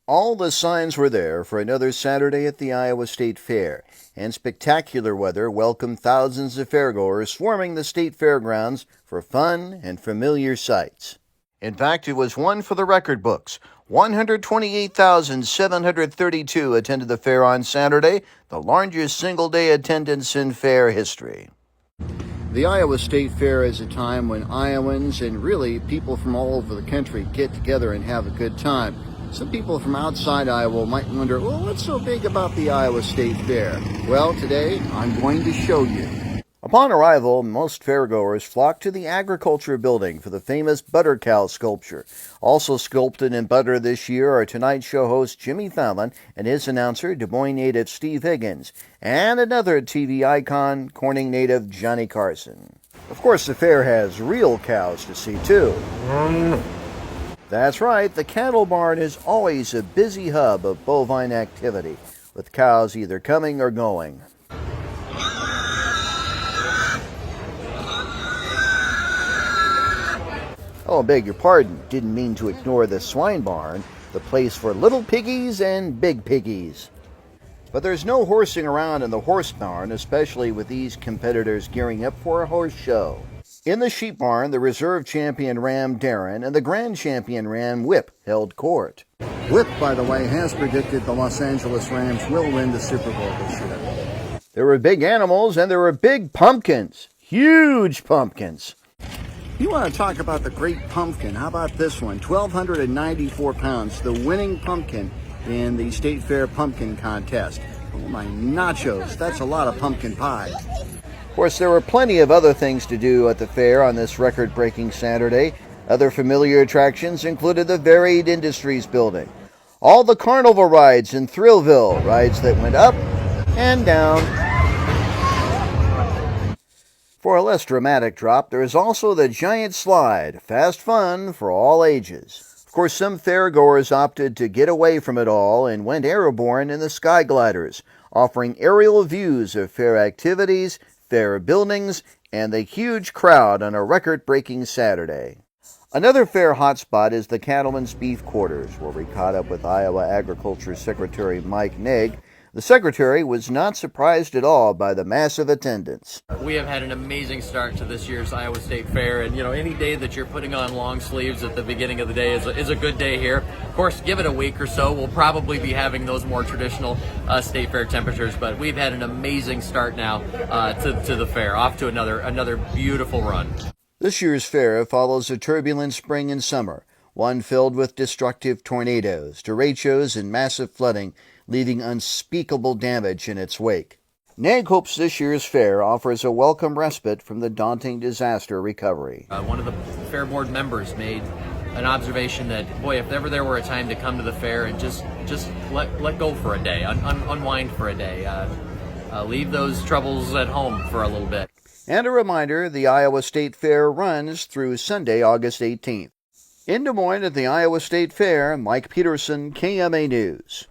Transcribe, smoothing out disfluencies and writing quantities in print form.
All the signs were there for another Saturday at the Iowa State Fair, and spectacular weather welcomed thousands of fairgoers swarming the state fairgrounds for fun and familiar sights. In fact, it was one for the record books. 128,732 attended the fair on Saturday, the largest single-day attendance in fair history. The Iowa State Fair is a time when Iowans and really people from all over the country get together and have a good time. Some people from outside Iowa might wonder, well, what's so big about the Iowa State Fair? Well, today I'm going to show you. Upon arrival, most fairgoers flock to the Agriculture Building for the famous butter cow sculpture. Also sculpted in butter this year are Tonight Show host Jimmy Fallon and his announcer, Des Moines native Steve Higgins, and another TV icon, Corning native Johnny Carson. Of course, the fair has real cows to see, too. That's right, the cattle barn is always a busy hub of bovine activity, with cows either coming or going. Oh, I beg your pardon, didn't mean to ignore the swine barn, the place for little piggies and big piggies. But there's no horsing around in the horse barn, especially with these competitors gearing up for a horse show. In the sheep barn, the reserve champion ram Darren and the grand champion ram Whip held court. Whip, by the way, has predicted the Los Angeles Rams will win the Super Bowl this year. There were big animals and there were big pumpkins. Huge pumpkins. You want to talk about the great pumpkin? How about this one? 1,294 pounds, the winning pumpkin in the State Fair Pumpkin Contest. Oh my nachos, that's a lot of pumpkin pie. Of course, there were plenty of other things to do at the fair on this record-breaking Saturday. Other familiar attractions included the Varied Industries Building, all the carnival rides in Thrillville, rides that went up and down. For a less dramatic drop, there is also the Giant Slide, fast fun for all ages. Of course, some fairgoers opted to get away from it all and went airborne in the Sky Gliders, offering aerial views of fair activities, fair buildings, and the huge crowd on a record-breaking Saturday. Another fair hotspot is the Cattlemen's Beef Quarters, where we caught up with Iowa Agriculture Secretary Mike Naig. The Secretary was not surprised at all by the massive attendance. We have had an amazing start to this year's Iowa State Fair, and any day that you're putting on long sleeves at the beginning of the day is a good day here. Of course, give it a week or so, we'll probably be having those more traditional State Fair temperatures, but we've had an amazing start now to the fair, off to another beautiful run. This year's fair follows a turbulent spring and summer, one filled with destructive tornadoes, derechos, and massive flooding, leaving unspeakable damage in its wake. Naig hopes this year's fair offers a welcome respite from the daunting disaster recovery. One of the fair board members made an observation that, boy, if ever there were a time to come to the fair and just let go for a day, unwind for a day, leave those troubles at home for a little bit. And a reminder, the Iowa State Fair runs through Sunday, August 18th. In Des Moines at the Iowa State Fair, Mike Peterson, KMA News.